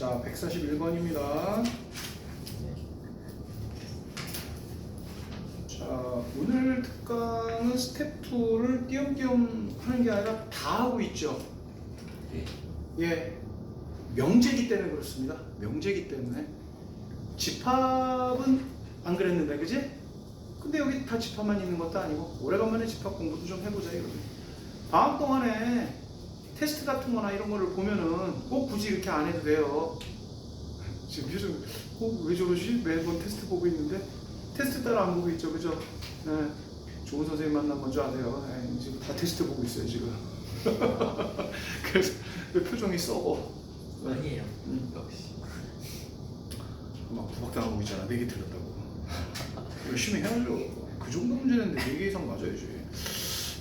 자, 141번입니다. 자, 오늘 특강은 스텝 2를 띄엄띄엄 하는 게 아니라 다 하고 있죠. 네. 예, 명제기 때문에 그렇습니다. 명제기 때문에. 집합은 안 그랬는데, 그지? 근데 여기 다 집합만 있는 것도 아니고 오래간만에 집합 공부도 좀 해보자 이러면. 방학 동안에 테스트 같은 거나 이런 거를 보면은 꼭 굳이 이렇게 안 해도 돼요. 지금 요즘 왜 저러지? 매번 테스트 보고 있는데 테스트 따라 안 보고 있죠, 그죠? 네. 좋은 선생님 만나면 먼저 아세요. 네, 지금 다 테스트 보고 있어요 지금. 그래서 왜 표정이 썩어? 아니에요. 역시. 막 구박당하고 있잖아. 4개 틀렸다고. 열심히 해야죠. 그 정도 문제는 4개 이상 맞아야지.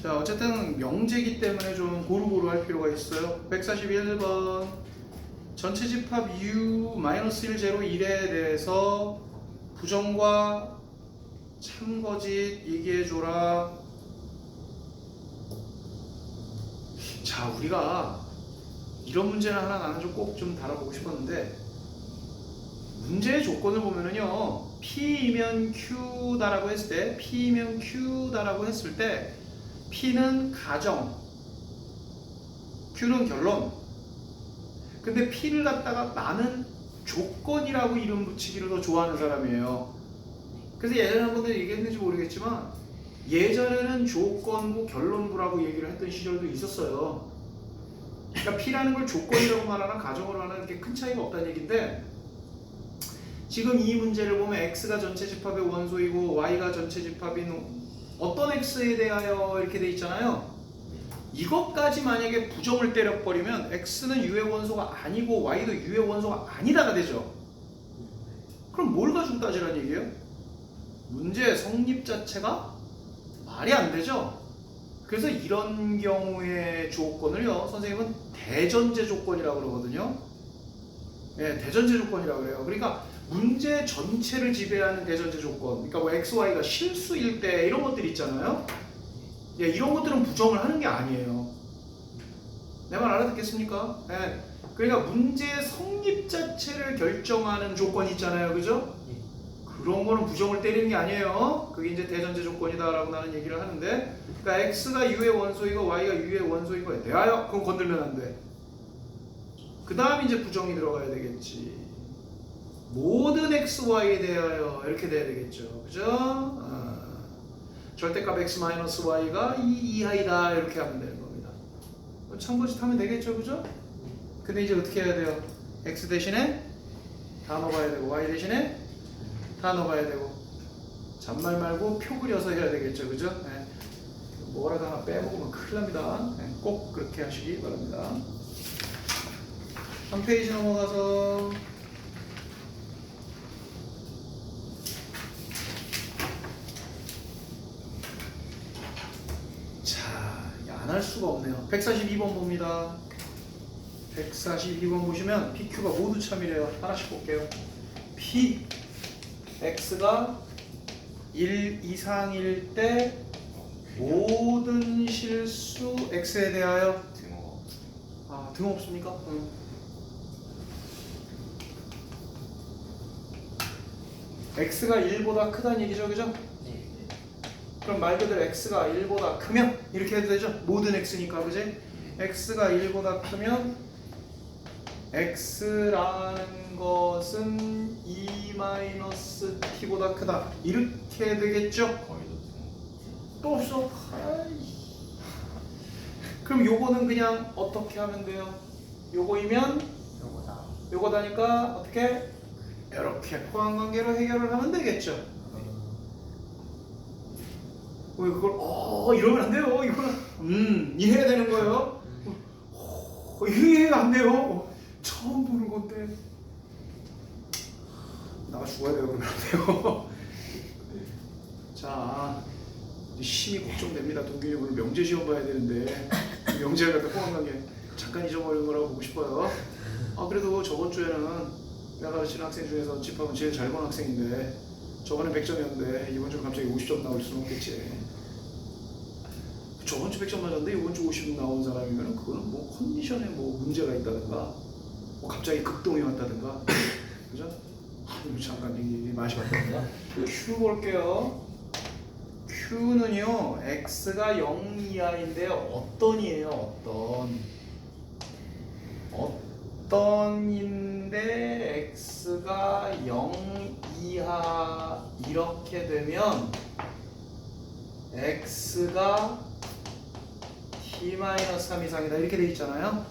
자, 어쨌든 명제기 때문에 좀 고루고루 할 필요가 있어요. 141번 전체 집합 U-1, 0, 1에 대해서 부정과 참거짓 얘기해줘라. 자, 우리가 이런 문제는 하나 나는 좀 꼭 좀 다뤄보고 싶었는데, 문제의 조건을 보면은요, P이면 Q다라고 했을 때, P이면 Q다라고 했을 때, P는 가정, Q는 결론. 근데 P를 갖다가 나는 조건이라고 이름 붙이기를 더 좋아하는 사람이에요. 그래서 예전에 한번도 얘기했는지 모르겠지만, 예전에는 조건부, 결론부라고 얘기를 했던 시절도 있었어요. 그러니까 P라는 걸 조건이라고 말하나 가정으로 말하나 이렇게 큰 차이가 없다는 얘기인데, 지금 이 문제를 보면 X가 전체 집합의 원소이고 Y가 전체 집합인 어떤 X에 대하여 이렇게 돼 있잖아요. 이것까지 만약에 부정을 때려버리면 X는 U의 원소가 아니고 Y도 U의 원소가 아니다가 되죠. 그럼 뭘 가지고 따지라는 얘기예요? 문제의 성립 자체가 말이 안 되죠. 그래서 이런 경우의 조건을요, 선생님은 대전제 조건이라고 그러거든요. 네, 대전제 조건이라고 그래요. 그러니까 문제 전체를 지배하는 대전제 조건. 그러니까 뭐 X, Y가 실수일 때 이런 것들 있잖아요. 예, 이런 것들은 부정을 하는 게 아니에요. 내 말 알아듣겠습니까? 예. 그러니까 문제의 성립 자체를 결정하는 조건이 있잖아요. 그죠? 그런 거는 부정을 때리는 게 아니에요. 그게 이제 대전제 조건이다라고 나는 얘기를 하는데, 그러니까 X가 U의 원소이고 Y가 U의 원소인 거에 대하여, 그건 건들면 안 돼. 그 다음 이제 부정이 들어가야 되겠지. 모든 X, Y에 대하여 이렇게 돼야 되겠죠. 그죠? 절대값 X-Y가 2 이하이다 이렇게 하면 되는 겁니다. 참고짓 하면 되겠죠. 그죠? 근데 이제 어떻게 해야 돼요? X 대신에 다 넣어봐야 되고 Y 대신에 다 넣어봐야 되고, 잔말 말고 표 그려서 해야 되겠죠. 그죠? 네. 뭐라도 하나 빼먹으면 큰일 납니다. 네. 꼭 그렇게 하시기 바랍니다. 한 페이지 넘어가서 안 할 수가 없네요. 142번 봅니다. 142번 보시면 PQ가 모두 참이래요. 하나씩 볼게요. P, X가 1 이상일 때 모든 실수 X에 대하여 등 없습니까? X가 1보다 크다는 얘기죠. 그죠? 그럼 말 그대로 X가 1보다 크면 이렇게 해도 되죠? 모든 X니까, 그지? X가 1보다 크면 X라는 것은 2-T보다 크다 이렇게 되겠죠? 또 없어. 그럼 요거는 그냥 어떻게 하면 돼요? 요거이면 요거다니까 어떻게? 이렇게 포함관계로 해결을 하면 되겠죠? 왜 그걸 이러면 안 돼요. 이거는 이해해야 되는 거예요. 이해가 안 돼요. 처음 보는 건데 나가 죽어야 돼요. 그러면 안 돼요. 자, 심히 걱정됩니다. 동균이 오늘 명제 시험 봐야 되는데 명제를 갖다 포함관계 잠깐 잊어버린 거라고 보고 싶어요. 그래도 저번 주에는 내가 가르치는 학생 중에서 집합은 제일 잘 본 학생인데, 저번에 100점이었는데 이번 주는 갑자기 50점 나올 수는 없겠지. 저번 주 100점 맞았는데 이번 주 50점 나온 사람이면 그거는 뭐 컨디션에 뭐 문제가 있다든가 뭐 갑자기 극동이 왔다든가, 그죠? 잠깐 이 맛이 왔다든가. Q 볼게요. Q는요 x가 0 이하인데 어떤이에요? 어떤인데 x가 0 이하 이렇게 되면 x가 t-3 이상이다 이렇게 돼 있잖아요.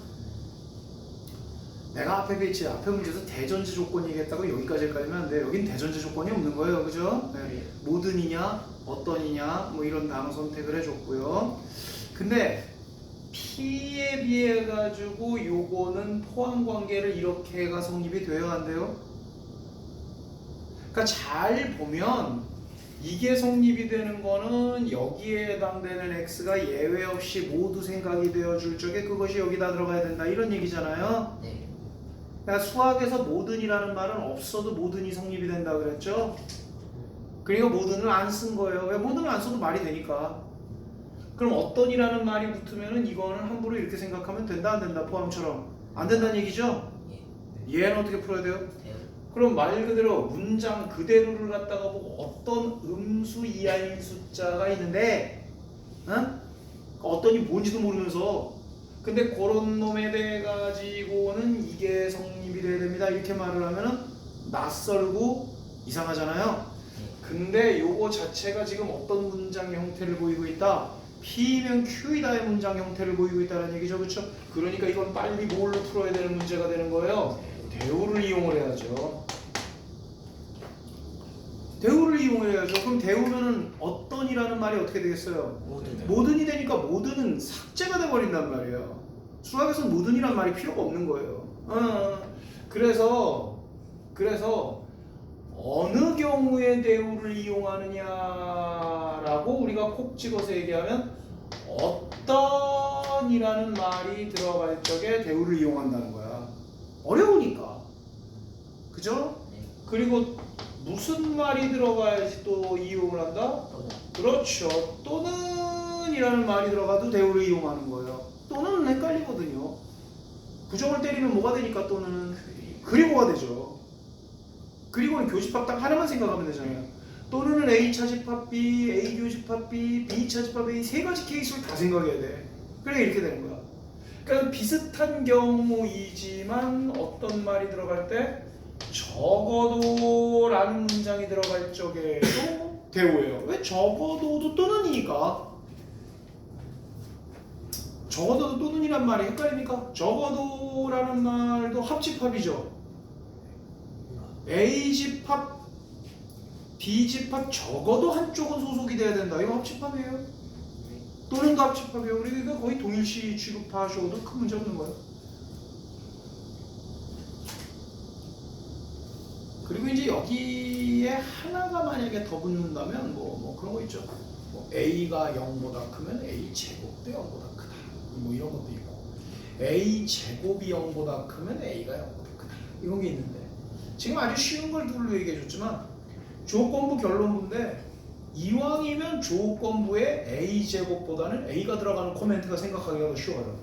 내가 앞에 문제에서 대전제 조건 얘기했다고 여기까지 헷갈리면 안 돼요. 여긴 대전제 조건이 없는 거예요, 그죠? 네. 모든이냐, 어떤이냐, 뭐 이런 단어 선택을 해줬고요. 근데 P에 비해 가지고 요거는 포함 관계를 이렇게가 성립이 돼요, 안 돼요? 그러니까 잘 보면 이게 성립이 되는 거는 여기에 해당되는 x가 예외 없이 모두 생각이 되어줄 적에 그것이 여기다 들어가야 된다 이런 얘기잖아요. 네. 그러니까 수학에서 모든이라는 말은 없어도 모든이 성립이 된다 그랬죠. 그러니까 모든을 안 쓴 거예요. 왜 모든을 안 써도 말이 되니까. 그럼 어떤이라는 말이 붙으면은 이거는 함부로 이렇게 생각하면 된다 안 된다 포함처럼 안 된다는 얘기죠. 얘는 어떻게 풀어야 돼요? 그럼 말 그대로 문장 그대로를 갖다가 보고 어떤 음수 이하인 숫자가 있는데 어떤이 뭔지도 모르면서 근데 그런 놈에 대해 가지고는 이게 성립이 돼야 됩니다 이렇게 말을 하면은 낯설고 이상하잖아요. 근데 요거 자체가 지금 어떤 문장 형태를 보이고 있다? P면 Q이다의 문장 형태를 보이고 있다는 얘기죠, 그렇죠? 그러니까 이건 빨리 뭘로 풀어야 되는 문제가 되는 거예요. 대우를 이용을 해야죠. 대우를 이용을 해야죠. 그럼 대우면은 어떤이라는 말이 어떻게 되겠어요? 모든이 되니까 모든은 삭제가 돼버린단 말이에요. 수학에서는 모든이란 말이 필요가 없는 거예요. 그래서 어느 경우에 대우를 이용하느냐라고 우리가 콕 찍어서 얘기하면 어떤이라는 말이 들어갈 적에 대우를 이용한다는 거야. 어려우니까. 그죠? 그리고 무슨 말이 들어가야지 또 이용을 한다? 그렇죠. 또는 이라는 말이 들어가도 대우를 이용하는 거예요. 또는 헷갈리거든요. 부정을 때리면 뭐가 되니까 또는 그리고가 되죠. 그리고는 교집합 딱 하나만 생각하면 되잖아요. 또는 A 차집합 B, A 교집합 B, B 차집합 A 세 가지 케이스를 다 생각해야 돼. 그래 이렇게 되는 거야. 그러니까 비슷한 경우이지만 어떤 말이 들어갈 때 적어도 라는 문장이 들어갈 적에도 대우예요. 왜? 적어도도 또는이니까. 적어도도 또는이란 말이 헷갈립니까? 적어도라는 말도 합집합이죠. A집합, B집합 적어도 한쪽은 소속이 돼야 된다. 이거 합집합이에요. 또는도 합집합이에요. 그러니까 거의 동일시 취급하셔도 큰 문제 없는 거예요. 그리고 이제 여기에 하나가 만약에 더 붙는다면 뭐 그런 거 있죠. 뭐 A가 0보다 크면 A 제곱도 0보다 크다. 뭐 이런 것도 있고 A 제곱이 0보다 크면 A가 0보다 크다. 이런 게 있는데 지금 아주 쉬운 걸 둘로 얘기해 줬지만 조건부 결론부인데 이왕이면 조건부에 A 제곱보다는 A가 들어가는 코멘트가 생각하기가 더 쉬워요.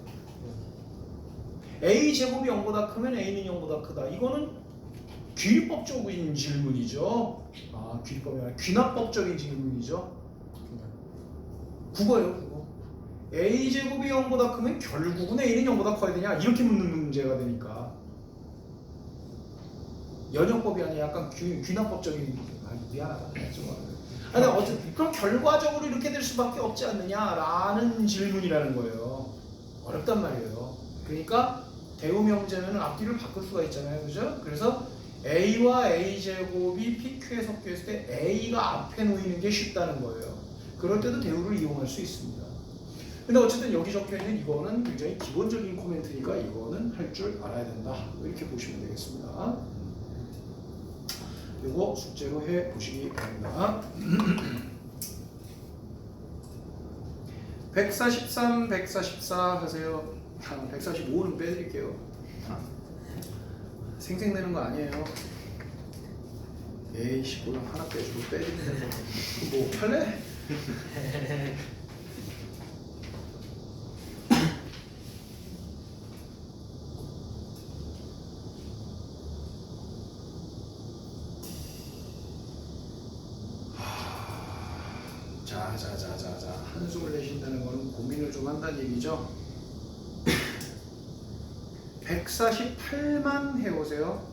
A 제곱이 0보다 크면 A는 0보다 크다. 이거는 귀법적인 질문이죠. 아, 귀법이 아니라 귀납법적인 질문이죠. 국어예요, 국어. A 제곱이 0보다 크면 결국은 A는 0보다 커야 되냐? 이렇게 묻는 문제가 되니까. 연역법이 아니라 약간 귀납법적인. 미안하다. 아니 어쨌든 그럼 결과적으로 이렇게 될 수밖에 없지 않느냐라는 질문이라는 거예요. 어렵단 말이에요. 그러니까 대우 명제면은 앞뒤를 바꿀 수가 있잖아요, 그죠? 그래서 A와 A제곱이 PQ에 섞여 있을 때 A가 앞에 놓이는 게 쉽다는 거예요. 그럴 때도 대우를 이용할 수 있습니다. 근데 어쨌든 여기 적혀있는 이거는 굉장히 기본적인 코멘트니까 이거는 할 줄 알아야 된다. 이렇게 보시면 되겠습니다. 이거 숙제로 해 보시기 바랍니다. 143, 144 하세요. 145는 빼드릴게요. 생색내는 거 아니에요. 에이씨, 그럼 하나 빼주고 빼드리면 뭐 할래? 자, 한숨을 내쉰다는 거는 고민을 좀 한다는 얘기죠. 148만 해보세요.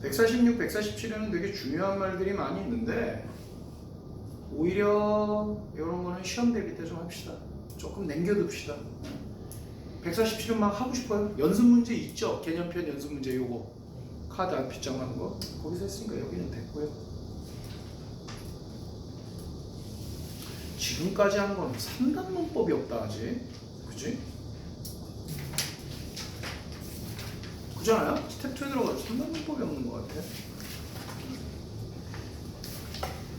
146, 147에는 되게 중요한 말들이 많이 있는데 오히려 이런 거는 시험 대비 때 좀 합시다. 조금 남겨둡시다. 147은 막 하고 싶어요. 연습 문제 있죠? 개념편 연습 문제 요거 카드 앞빗장 하는 거 거기서 했으니까 여기는 됐고요. 지금까지 한 건 3단 문법이 없다 하지, 그지? 그잖아요? 스텝 2에 들어가서 3단 문법이 없는 것 같아.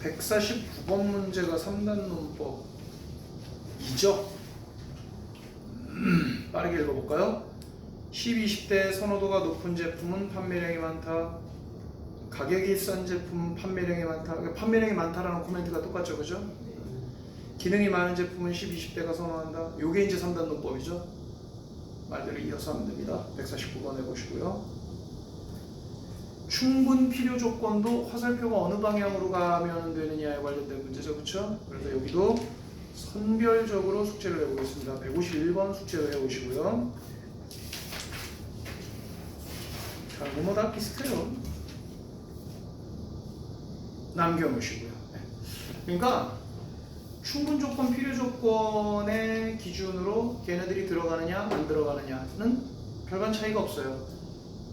149번 문제가 3단 문법이죠? 빠르게 읽어볼까요? 10, 20대 선호도가 높은 제품은 판매량이 많다. 가격이 싼 제품은 판매량이 많다. 그러니까 판매량이 많다라는 코멘트가 똑같죠, 그죠? 기능이 많은 제품은 10, 20대가 선호한다. 요게 이제 3단 논법이죠. 말대로 이어서 하면 됩니다. 149번 해보시고요. 충분 필요 조건도 화살표가 어느 방향으로 가면 되느냐에 관련된 문제죠, 그렇죠? 그래서 여기도 선별적으로 숙제를 해보겠습니다. 151번 숙제를 해오시고요. 자, 뭐 다 비슷해요. 남겨놓으시고요. 네. 그러니까 충분 조건, 필요 조건의 기준으로 걔네들이 들어가느냐 안 들어가느냐는 별반 차이가 없어요.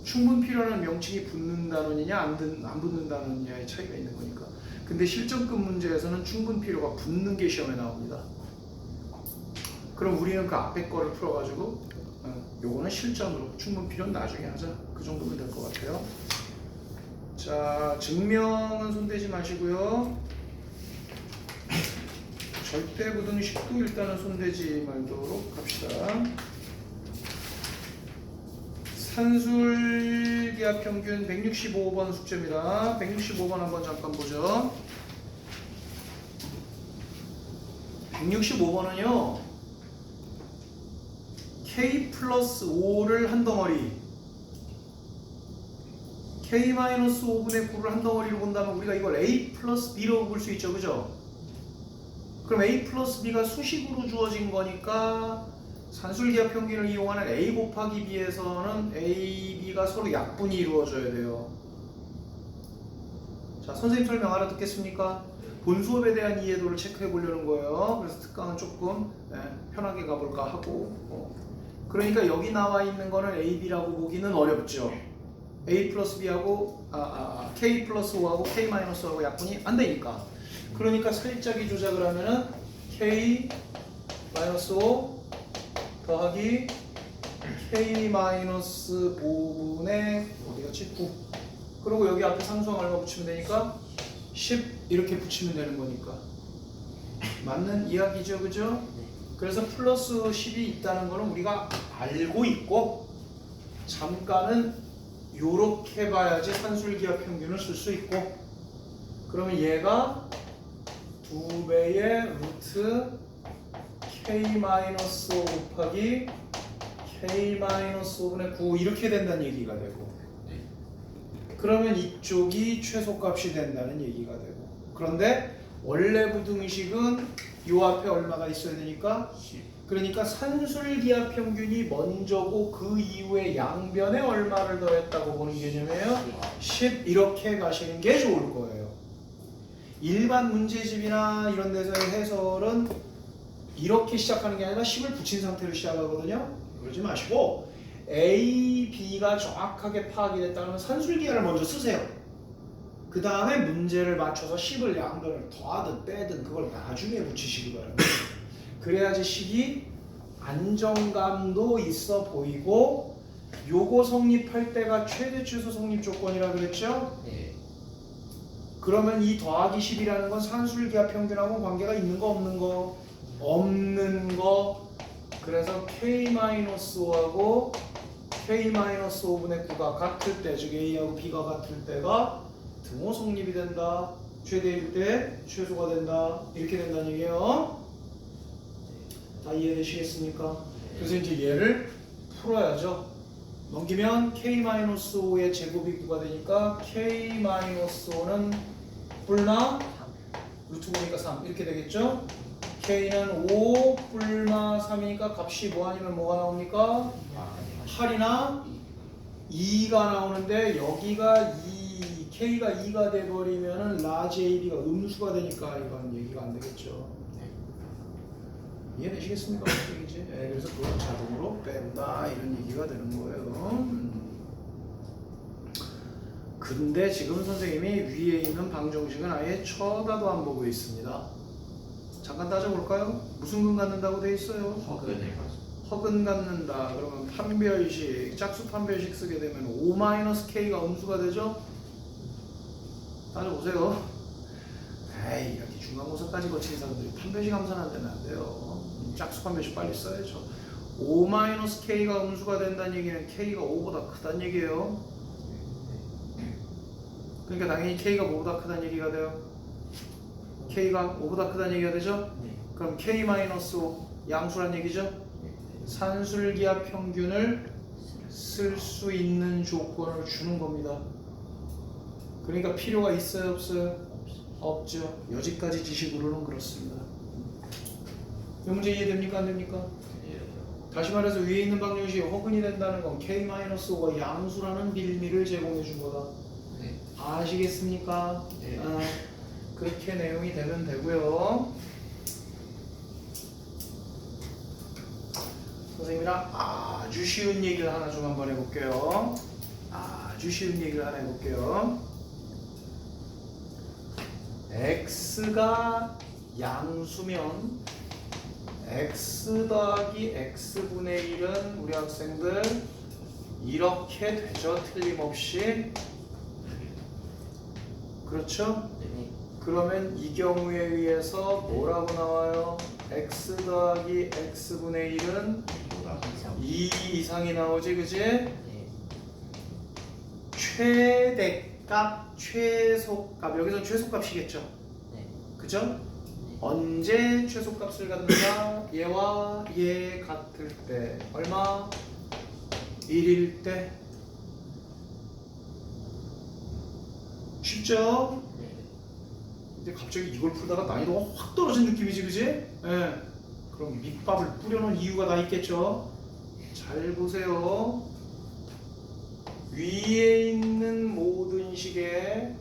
충분 필요는 명칭이 붙는 단원이냐 안 붙는 단원이냐의 차이가 있는 거니까. 근데 실전급 문제에서는 충분 필요가 붙는 게 시험에 나옵니다. 그럼 우리는 그 앞에 거를 풀어가지고 요거는 실전으로, 충분 필요는 나중에 하자. 그 정도면 될 것 같아요. 자, 증명은 손대지 마시고요. 절대 부등식도 일단은 손대지 말도록 합시다. 산술기압 평균 165번 숙제입니다. 165번 한번 잠깐 보죠. 165번은요 K 플러스 5를 한 덩어리, K 마이너스 5분의 9를 한 덩어리로 본다면 우리가 이걸 A 플러스 B로 볼 수 있죠, 그죠? 그럼 A 플러스 B가 수식으로 주어진 거니까 산술기압 평균을 이용하는 A 곱하기 B에서는 A, B가 서로 약분이 이루어져야 돼요. 자, 선생님 설명 알아듣겠습니까? 본 수업에 대한 이해도를 체크해 보려는 거예요. 그래서 특강은 조금 편하게 가볼까 하고 그러니까 여기 나와 있는 거는 A, B라고 보기는 어렵죠. A 플러스 B하고 K 플러스 5하고 K 마이너스 5하고 약분이 안 되니까. 그러니까 살짝이 조작을 하면은 K 마이너스 5 더하기 K 마이너스 5분의 어디갔지? 9. 그리고 여기 앞에 상수항 얼마 붙이면 되니까 10 이렇게 붙이면 되는 거니까 맞는 이야기죠, 그죠? 그래서 플러스 10이 있다는 거는 우리가 알고 있고 잠깐은 요렇게 봐야지 산술기압 평균을 쓸 수 있고, 그러면 얘가 2배의 루트 K-5 곱하기 K-5분의 9 이렇게 된다는 얘기가 되고, 그러면 이쪽이 최소값이 된다는 얘기가 되고, 그런데 원래 부등식은 요 앞에 얼마가 있어야 되니까 10. 그러니까 산술기압 평균이 먼저고 그 이후에 양변에 얼마를 더했다고 보는 개념이에요. 10 이렇게 가시는 게 좋을 거예요. 일반 문제집이나 이런 데서의 해설은 이렇게 시작하는 게 아니라 10을 붙인 상태로 시작하거든요. 그러지 마시고 A, B가 정확하게 파악이 됐다면 산술기압을 먼저 쓰세요. 그 다음에 문제를 맞춰서 10을 양변을 더하든 빼든 그걸 나중에 붙이시기 바랍니다. 그래야지 식이 안정감도 있어 보이고, 요거 성립할 때가 최대 최소 성립 조건이라 그랬죠? 네. 그러면 이 더하기 10이라는 건 산술기압 평균하고 관계가 있는 거 없는 거? 없는 거. 그래서 K-5하고 K-5분의 9가 같을 때, 즉 A하고 B가 같을 때가 등호 성립이 된다. 최대일 때 최소가 된다. 이렇게 된다는 얘기예요. 다 이해되시겠습니까? 그래서 이제 얘를 풀어야죠. 넘기면 k-5의 제곱이 9가 되니까 k-5는 뿔마 루트 5니까 3 이렇게 되겠죠? k는 5 뿔마 3이니까 값이 뭐 아니면 뭐가 나옵니까? 8이나 2가 나오는데 여기가 2, k가 2가 돼버리면은 라지 ab가 음수가 되니까 이건 얘기가 안 되겠죠. 이해되시겠습니까? 무슨 얘기지? 네, 그래서 그건 자동으로 뺀다 이런 얘기가 되는 거예요. 근데 지금 선생님이 위에 있는 방정식은 아예 쳐다도 안 보고 있습니다. 잠깐 따져볼까요? 무슨 근 갖는다고 돼 있어요? 허근 갖는다. 그러면 판별식, 짝수 판별식 쓰게 되면 5-k가 음수가 되죠? 따져보세요. 에이, 이렇게 중간고사까지 거친 사람들이 판별식 함수는 안 되면 안 돼요. 짝수 판별식 빨리 써야죠. 5-k가 음수가 된다는 얘기는 k가 5보다 크다는 얘기예요. 그러니까 당연히 k가 5보다 크다는 얘기가 돼요. k가 5보다 크다는 얘기가 되죠? 그럼 k-5 양수란 얘기죠? 산술기하 평균을 쓸 수 있는 조건을 주는 겁니다. 그러니까 필요가 있어요, 없어요? 없죠. 여기까지 지식으로는 그렇습니다. 이 문제 이해됩니까? 안 됩니까? 다시 말해서 위에 있는 방정식이 허근이 된다는 건 k-5가 양수라는 빌미를 제공해 준 거다. 아시겠습니까? 그렇게 내용이 되면 되고요. 선생님이랑 아주 쉬운 얘기를 하나 좀 한번 해볼게요. 아주 쉬운 얘기를 하나 해볼게요. x가 양수면 x 더하기 x분의 1은 우리 학생들 이렇게 되죠. 틀림없이. 그렇죠? 그러면 이 경우에 의해서 뭐라고 나와요? x 더하기 x분의 1은 2 이상이 나오지, 그지? 최대값, 최소값, 여기서 최소값이겠죠? 그죠? 언제 최소값을 갖는다? 얘와 얘 같을 때 얼마? 1일 때. 쉽죠? 근데 갑자기 이걸 풀다가 난이도가 확 떨어진 느낌이지, 그지? 예. 그럼 밑밥을 뿌려놓은 이유가 다 있겠죠? 잘 보세요. 위에 있는 모든 식에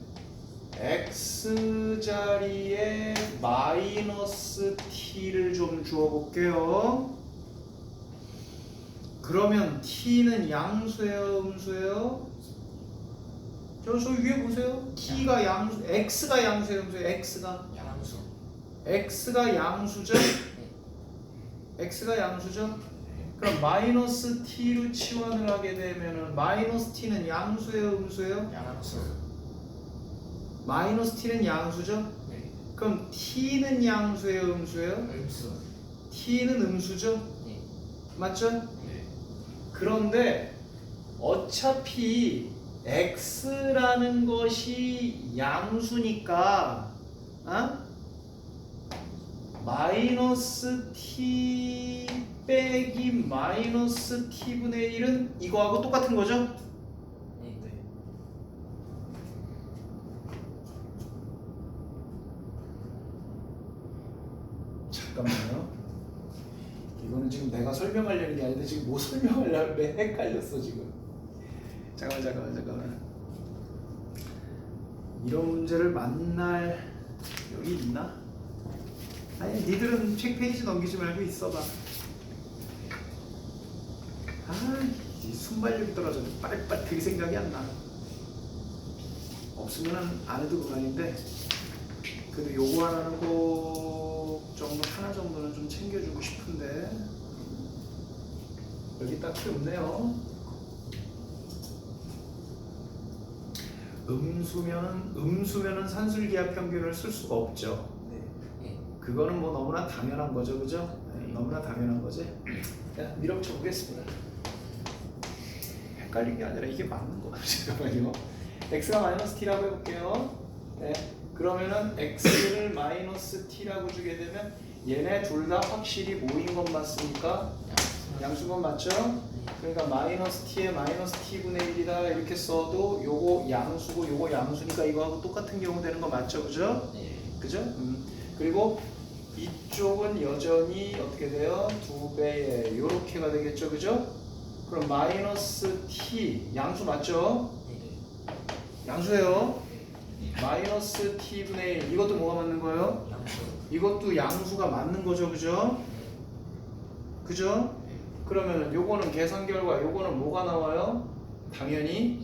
x 자리에 마이너스 t를 좀 주어볼게요. 그러면 t는 양수예요, 음수예요? 저 위에 보세요. t가 양수, x가 양수예요, 음수예요? x가 양수죠? x가 양수죠? 그럼 마이너스 t로 치환을 하게 되면은 마이너스 t는 양수예요, 음수예요? 마이너스 t는 양수죠? 그럼 t는 양수예요, 음수예요? t는 음수죠? 맞죠? 그런데 어차피 x라는 것이 양수니까 마이너스 t 빼기 마이너스 t분의 1은 이거하고 똑같은 거죠? 잠깐만요. 이거는 지금 내가 설명하려는 게 아닌데 지금 뭐 설명하려고 그래? 헷갈렸어 지금. 잠깐만. 이런 문제를 만날 여기 있나? 아니 니들은 책 페이지 넘기지 말고 있어봐. 이 순발력이 떨어져. 빨리빨리 들 생각이 안 나. 없으면 안 해도 그만인데 그래도 요거 하나는 꼭 정도 하나 정도는 좀 챙겨주고 싶은데 여기 딱히 없네요. 음수면은 산술기하 평균을 쓸 수가 없죠. 그거는 뭐 너무나 당연한 거죠, 그죠? 너무나 당연한 거지. 자, 밀어붙여 보겠습니다. 헷갈린 게 아니라 이게 맞는 거야. 잠깐만요. x가 마이너스 t라고 해볼게요. 네. 그러면은 x를 마이너스 t라고 주게 되면 얘네 둘 다 확실히 뭐인 건 맞습니까? 양수건 맞죠? 그러니까 마이너스 t에 마이너스 t분의 1이다 이렇게 써도 요거 양수고 요거 양수니까 이거하고 똑같은 경우 되는 거 맞죠? 그죠? 네. 그죠? 그리고 이쪽은 여전히 어떻게 돼요? 2배에 요렇게가 되겠죠? 그죠? 그럼 마이너스 t 양수 맞죠? 양수예요. 마이너스 t분의 1 이것도 뭐가 맞는 거예요? 양수. 이것도 양수가 맞는 거죠, 그죠? 그죠? 그러면 요거는 계산 결과 요거는 뭐가 나와요? 당연히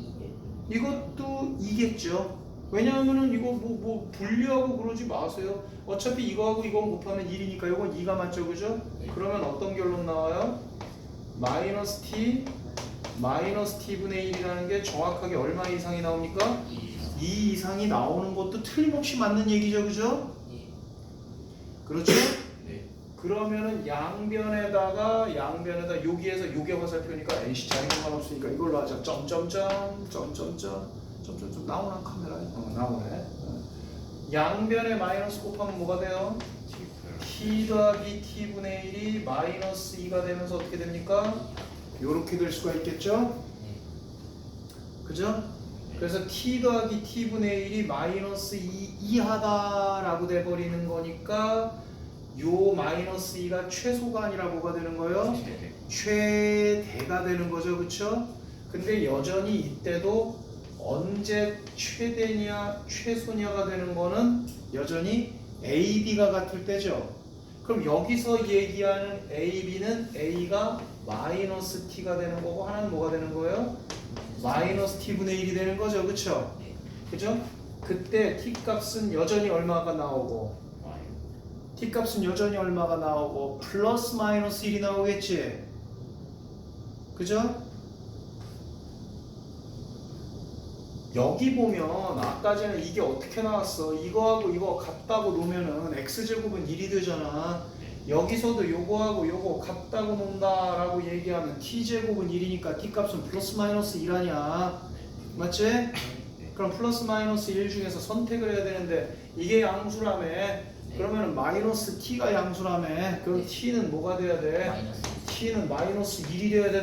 이것도 2겠죠. 왜냐하면은 이거 뭐 분리하고 그러지 마세요. 어차피 이거하고 이거 곱하면 1이니까 요건 2가 맞죠, 그죠? 그러면 어떤 결론 나와요? 마이너스 t분의 1이라는 게 정확하게 얼마 이상이 나옵니까? 2 이상이 나오는 것도 틀림없이 맞는 얘기죠, 그죠? 그렇죠? 네. 그러면은 양변에다 여기에서 요게 화살표니까 NC 자리 공간 없으니까 이걸로 하자. 점점점 나오나 카메라에? 나오네. 양변에 마이너스 곱하면 뭐가 돼요? t 더하기 t분의 1이 마이너스 2가 되면서 어떻게 됩니까? 요렇게 될 수가 있겠죠? 그죠? 그래서 t 더하기 t분의 1이 마이너스 2 이하다라고 돼버리는 거니까 요 마이너스 2가 최소가 아니라 뭐가 되는 거예요? 최대가 되는 거죠, 그쵸? 근데 여전히 이때도 언제 최대냐 최소냐가 되는 거는 여전히 A, B가 같을 때죠. 그럼 여기서 얘기하는 A, B는 A가 마이너스 T가 되는 거고 하나는 뭐가 되는 거예요? 마이너스 T분의 1이 되는 거죠, 그쵸? 그죠? 그때 T 값은 여전히 얼마가 나오고 T 값은 여전히 얼마가 나오고 플러스 마이너스 1이 나오겠지? 그죠? 여기 보면 아까 전에 이게 어떻게 나왔어? 이거하고 이거 같다고 놓으면은 x제곱은 1이 되잖아. 여기서도 요거하고 요거 같다고 논다라고 얘기하면 t제곱은 1이니까 t값은 플러스 마이너스 1 아니야. 맞지? 그럼 플러스 마이너스 1 중에서 선택을 해야 되는데 이게 양수라며. 그러면 마이너스 t가 양수라며. 그럼 t는 뭐가 돼야 돼? t는 마이너스 1이 돼야 된다.